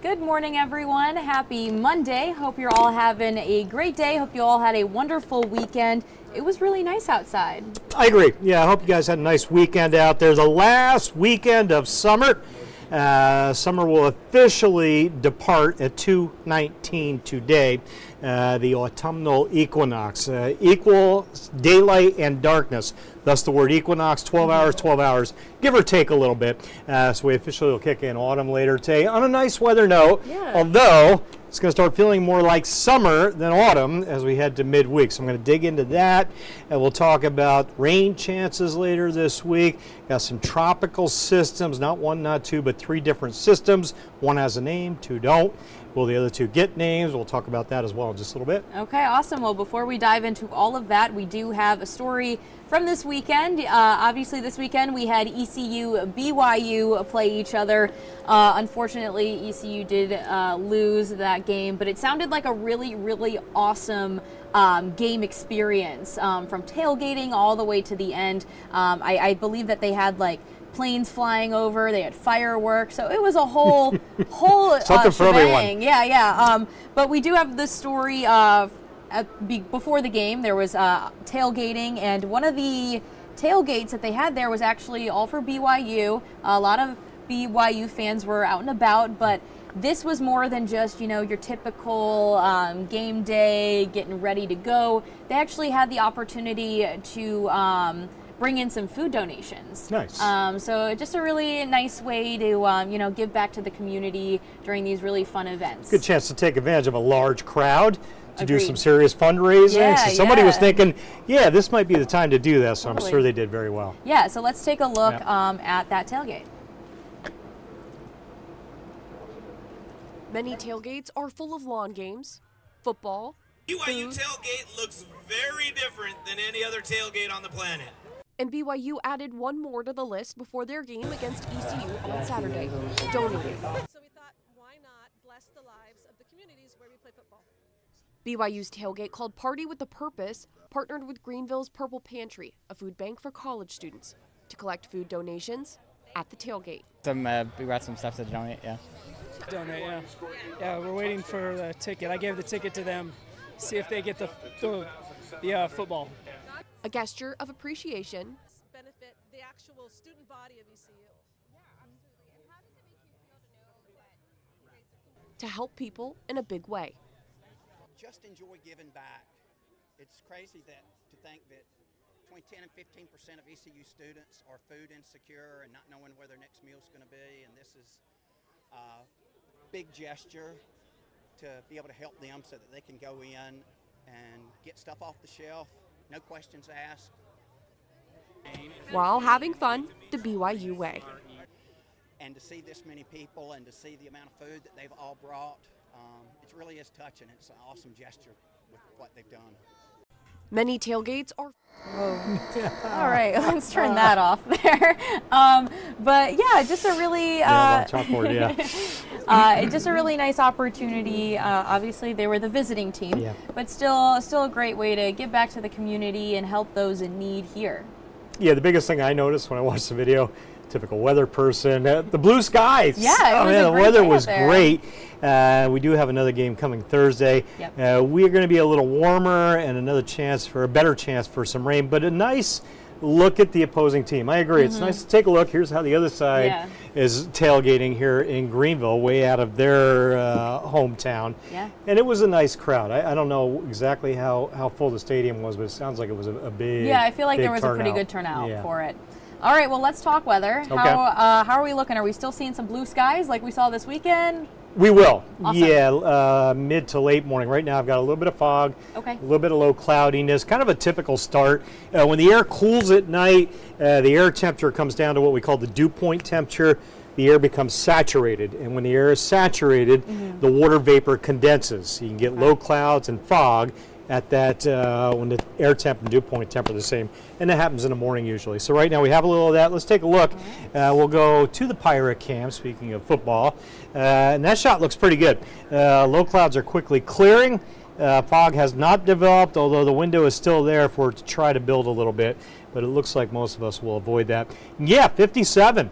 Good morning, everyone. Happy Monday. Hope you're all having a great day. Hope you all had a wonderful weekend. It was really nice outside. I agree. Yeah, I hope you guys had a nice weekend out there. The last weekend of summer. Summer will officially depart at 2:19 today. The autumnal equinox. Equal daylight and darkness. Thus the word equinox, 12 hours, give or take a little bit. So we officially will kick in autumn later today on a nice weather note. Yeah. Although it's going to start feeling more like summer than autumn as we head to midweek. So I'm going to dig into that, and we'll talk about rain chances later this week. Got some tropical systems, not one, not two, but three different systems. One has a name, two don't. Will the other two get names? We'll talk about that as well in just a little bit. Okay, awesome. Well, before we dive into all of that, we do have a story from this weekend. Obviously, this weekend we had ECU-BYU play each other. Unfortunately, ECU did lose that game, but it sounded like a really, really awesome game experience from tailgating all the way to the end. I believe that they had like planes flying over, they had fireworks, so it was a whole something for everyone. Yeah. But we do have this story before the game. There was tailgating, and one of the tailgates that they had there was actually all for BYU. A lot of BYU fans were out and about, but this was more than just, your typical game day, getting ready to go. They actually had the opportunity to bring in some food donations. Nice. So just a really nice way to, give back to the community during these really fun events. Good chance to take advantage of a large crowd to do Agreed. some serious fundraising. Yeah, so somebody was yeah. thinking, yeah, this might be the time to do this. So Totally. I'm sure they did very well. Yeah, so let's take a look Yeah. at that tailgate. Many tailgates are full of lawn games, football, BYU food, tailgate looks very different than any other tailgate on the planet. and BYU added one more to the list before their game against ECU on Saturday, donating. So we thought, why not bless the lives of the communities where we play football? BYU's tailgate, called Party with a Purpose, partnered with Greenville's Purple Pantry, a food bank for college students, to collect food donations at the tailgate. We brought some stuff to donate, yeah. Donate, yeah. Yeah, we're waiting for the ticket. I gave the ticket to them, see if they get the football. A gesture of appreciation Benefit the actual student body of ECU. to help people in a big way. Just enjoy giving back. It's crazy to think that between 10 and 15% of ECU students are food insecure and not knowing where their next meal is going to be, and this is a big gesture to be able to help them so that they can go in and get stuff off the shelf, no questions asked. While having fun the BYU way. And to see this many people and to see the amount of food that they've all brought, it really is touching. It's an awesome gesture with what they've done. Many tailgates are All right, let's turn that off there. But yeah, just a really Chalkboard, yeah. just a really nice opportunity. Obviously, they were the visiting team, Yeah. but still a great way to give back to the community and help those in need here. Yeah, the biggest thing I noticed when I watched the video, typical weather person, the blue skies. Yeah, it was a the great weather day was up there. great. We do have another game coming Thursday. Yep. We are going to be a little warmer and a better chance for some rain, but a nice look at the opposing team. I agree. It's nice to take a look. Here's how the other side Yeah. is tailgating here in Greenville, way out of their hometown. Yeah. And it was a nice crowd. I don't know exactly how full the stadium was, but it sounds like it was a big Yeah, I feel like there was a pretty turnout. good turnout Yeah. for it. All right, well, let's talk weather. Okay. How are we looking? Are we still seeing some blue skies like we saw this weekend? We will. Awesome. Yeah, mid to late morning. Right now I've got a little bit of fog, Okay. a little bit of low cloudiness, kind of a typical start. When the air cools at night, the air temperature comes down to what we call the dew point temperature. The air becomes saturated, and when the air is saturated, the water vapor condenses. You can get low clouds and fog at that when the air temp and dew point temp are the same, and that happens in the morning usually. So right now we have a little of that. Let's take a look. We'll go to the Pirate Cam, speaking of football, and that shot looks pretty good. Low clouds are quickly clearing. Fog has not developed, although the window is still there for it to try to build a little bit, but it looks like most of us will avoid that. Yeah, 57.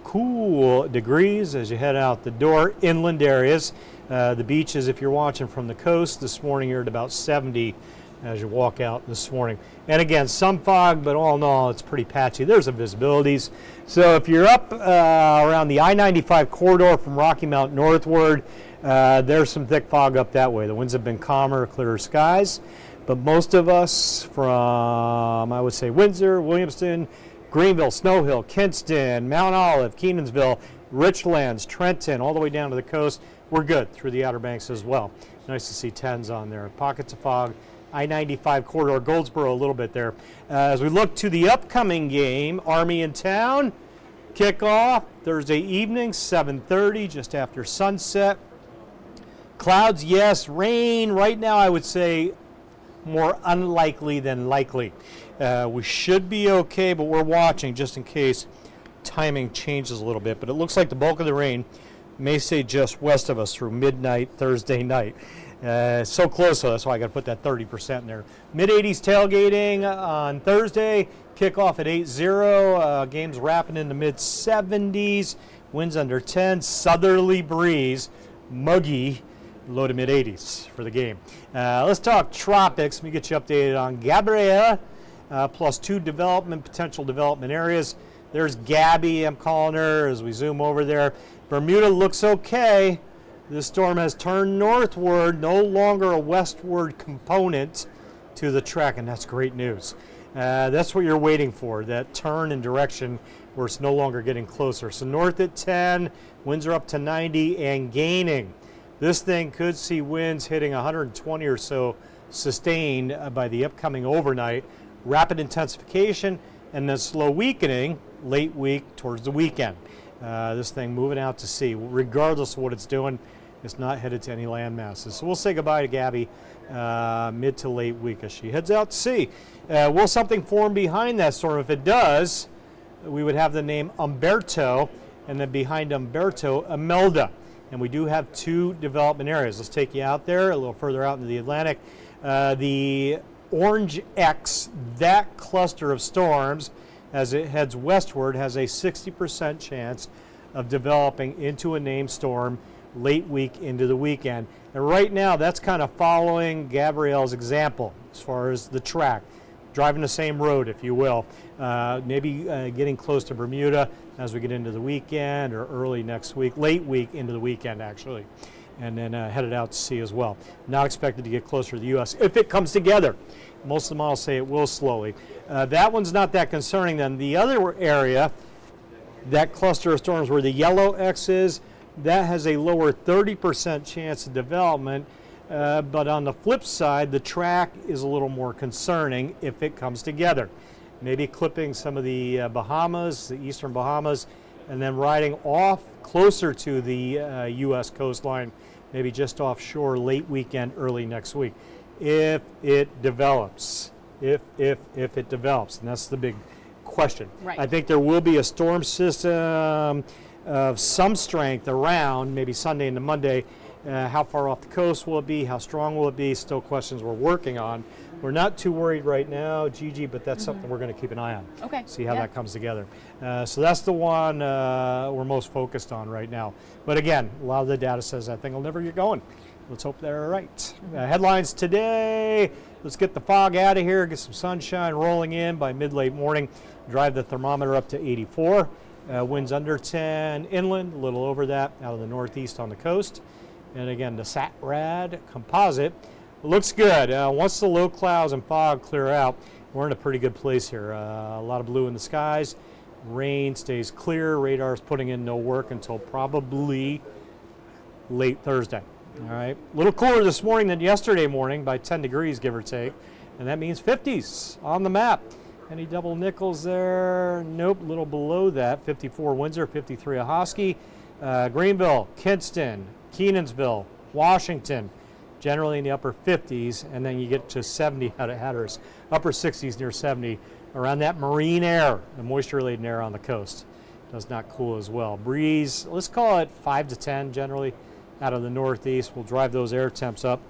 cool degrees as you head out the door. Inland areas, the beaches, if you're watching from the coast this morning, you're at about 70 as you walk out this morning. And again, some fog, but all in all, it's pretty patchy. There's some visibilities. So if you're up around the I-95 corridor from Rocky Mount northward, there's some thick fog up that way. The winds have been calmer, clearer skies. But most of us from, I would say, Windsor, Williamston, Greenville, Snow Hill, Kinston, Mount Olive, Kenansville, Richlands, Trenton, all the way down to the coast, we're good through the Outer Banks as well. Nice to see 10s on there. Pockets of fog. I-95 corridor, Goldsboro a little bit there. As we look to the upcoming game, Army in town, kickoff Thursday evening, 7:30, just after sunset. Clouds, yes. Rain, right now I would say more unlikely than likely. We should be okay, but we're watching just in case timing changes a little bit. But it looks like the bulk of the rain may stay just west of us through midnight Thursday night. So close, so that's why I got to put that 30% in there. Mid-80s tailgating on Thursday. Kickoff at 8-0. Game's wrapping in the mid-70s. Winds under 10. Southerly breeze. Muggy. Low to mid-80s for the game. Let's talk tropics. Let me get you updated on Gabrielle. Plus 2 potential development areas. There's Gabby, I'm calling her as we zoom over there. Bermuda looks okay. This storm has turned northward, no longer a westward component to the trek, and that's great news. That's what you're waiting for, that turn in direction where it's no longer getting closer. So north at 10, winds are up to 90 and gaining. This thing could see winds hitting 120 or so sustained by the upcoming overnight. Rapid intensification and then slow weakening late week towards the weekend. This thing moving out to sea. Regardless of what it's doing, it's not headed to any land masses. So we'll say goodbye to Gabby mid to late week as she heads out to sea. Will something form behind that storm? If it does, we would have the name Umberto, and then behind Umberto, Imelda. And we do have 2 development areas. Let's take you out there a little further out into the Atlantic. The Orange X, that cluster of storms, as it heads westward, has a 60% chance of developing into a named storm late week into the weekend. And right now, that's kind of following Gabrielle's example as far as the track, driving the same road, if you will. Maybe getting close to Bermuda as we get into the weekend or early next week, late week into the weekend, actually. And then headed out to sea as well. Not expected to get closer to the U.S. if it comes together. Most of the models say it will slowly. That one's not that concerning then. The other area, that cluster of storms where the yellow X is, that has a lower 30% chance of development. But on the flip side, the track is a little more concerning if it comes together. Maybe clipping some of the Bahamas, the eastern Bahamas, and then riding off closer to the U.S. coastline, maybe just offshore late weekend, early next week. If it develops, if it develops, and that's the big question. Right. I think there will be a storm system of some strength around maybe Sunday into Monday. How far off the coast will it be? How strong will it be? Still questions we're working on. We're not too worried right now, Gigi, but that's something we're going to keep an eye on. Okay. See how that comes together. So that's the one we're most focused on right now. But again, a lot of the data says that thing will never get going. Let's hope they're right. Headlines today. Let's get the fog out of here, get some sunshine rolling in by mid-late morning. Drive the thermometer up to 84. Winds under 10 inland, a little over that out of the northeast on the coast. And again, the SATRAD composite looks good. Once the low clouds and fog clear out, we're in a pretty good place here. A lot of blue in the skies. Rain stays clear. Radar's putting in no work until probably late Thursday. All right. A little cooler this morning than yesterday morning by 10 degrees, give or take. And that means 50s on the map. Any double nickels there? Nope, a little below that. 54 Windsor, 53 Ahoskie. Greenville, Kinston, Kenansville, Washington, generally in the upper 50s, and then you get to 70 out of Hatteras, upper 60s near 70, around that marine air, the moisture-laden air on the coast. Does not cool as well. Breeze, let's call it 5 to 10 generally out of the northeast. We'll drive those air temps up.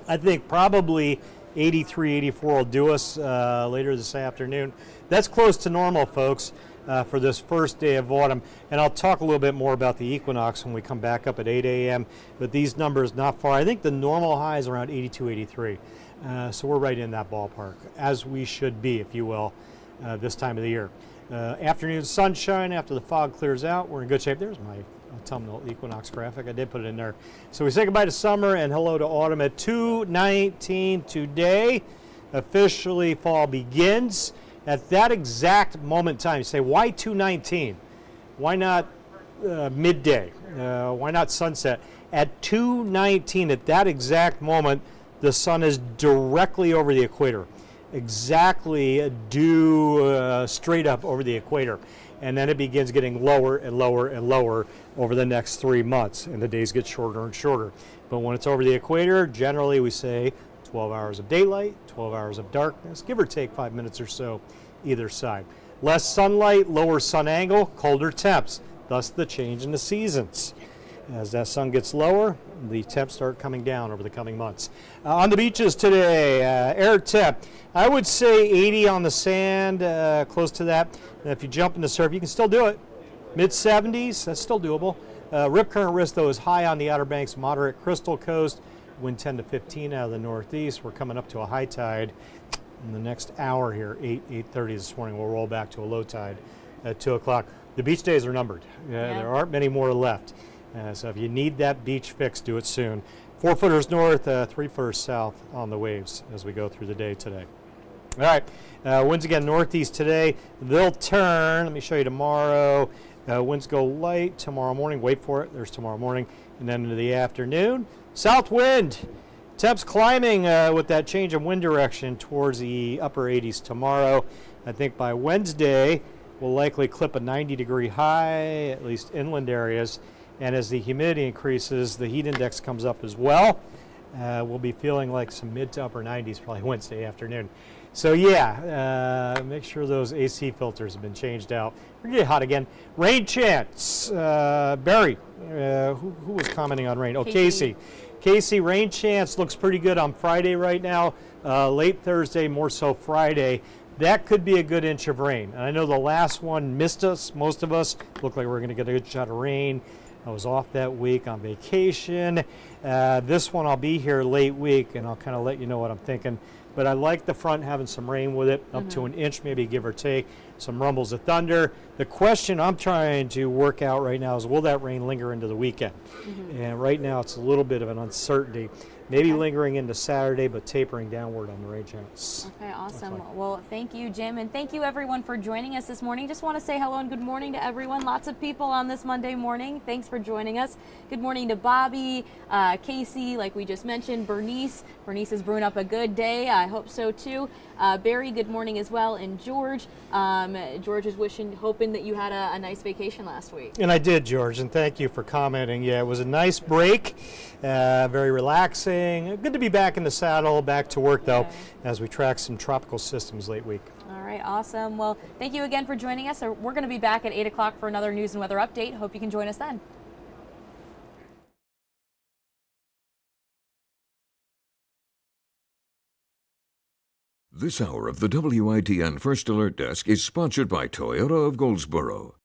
I think probably 83, 84 will do us later this afternoon. That's close to normal, folks. for this first day of autumn. And I'll talk a little bit more about the equinox when we come back up at 8 a.m. But these numbers not far. I think the normal high is around 82, 83. So we're right in that ballpark, as we should be, if you will, this time of the year. Afternoon sunshine after the fog clears out. We're in good shape. There's my autumnal equinox graphic. I did put it in there. So we say goodbye to summer and hello to autumn at 2:19 today. Officially fall begins. At that exact moment in time, you say, why 2:19? Why not midday? Why not sunset? At 2:19, at that exact moment, the sun is directly over the equator. Exactly due straight up over the equator. And then it begins getting lower and lower and lower over the next 3 months, and the days get shorter and shorter. But when it's over the equator, generally we say 12 hours of daylight, 12 hours of darkness, give or take 5 minutes or so either side. Less sunlight, lower sun angle, colder temps, thus the change in the seasons. As that sun gets lower, the temps start coming down over the coming months. On the beaches today, air temp, I would say 80 on the sand, close to that. And if you jump in the surf, you can still do it. Mid-70s, that's still doable. Rip current risk, though, is high on the Outer Banks, moderate Crystal Coast. Wind 10 to 15 out of the northeast. We're coming up to a high tide in the next hour here, 8:30 this morning. We'll roll back to a low tide at 2 o'clock. The beach days are numbered. There aren't many more left. So if you need that beach fix, do it soon. 4 footers north, 3 footers south on the waves as we go through the day today. All right, winds again northeast today. They'll turn. Let me show you tomorrow. Winds go light tomorrow morning. Wait for it. There's tomorrow morning. And then into the afternoon, south wind. Temps climbing with that change of wind direction towards the upper 80s tomorrow. I think by Wednesday, we'll likely clip a 90-degree high, at least inland areas. And as the humidity increases, the heat index comes up as well. We'll be feeling like some mid to upper 90s probably Wednesday afternoon. So yeah, make sure those AC filters have been changed out. We're going to get hot again. Rain chance. Barry, who was commenting on rain? Oh, Casey. Casey, rain chance looks pretty good on Friday right now. Late Thursday, more so Friday. That could be a good inch of rain. And I know the last one missed us. Most of us looked like we were going to get a good shot of rain. I was off that week on vacation. This one I'll be here late week, and I'll kind of let you know what I'm thinking. But I like the front having some rain with it, up to an inch maybe, give or take. Some rumbles of thunder. The question I'm trying to work out right now is, will that rain linger into the weekend? And right now it's a little bit of an uncertainty. Maybe lingering into Saturday, but tapering downward on the rain chance. Okay, awesome. Well, thank you, Jim, and thank you, everyone, for joining us this morning. Just want to say hello and good morning to everyone. Lots of people on this Monday morning. Thanks for joining us. Good morning to Bobby, Casey, like we just mentioned, Bernice. Bernice is brewing up a good day. I hope so, too. Barry, good morning as well, and George. George is hoping that you had a nice vacation last week. And I did, George, and thank you for commenting. Yeah, it was a nice break, very relaxing. Good to be back in the saddle, back to work, though, as we track some tropical systems late week. All right, awesome. Well, thank you again for joining us. We're going to be back at 8 o'clock for another news and weather update. Hope you can join us then. This hour of the WITN First Alert Desk is sponsored by Toyota of Goldsboro.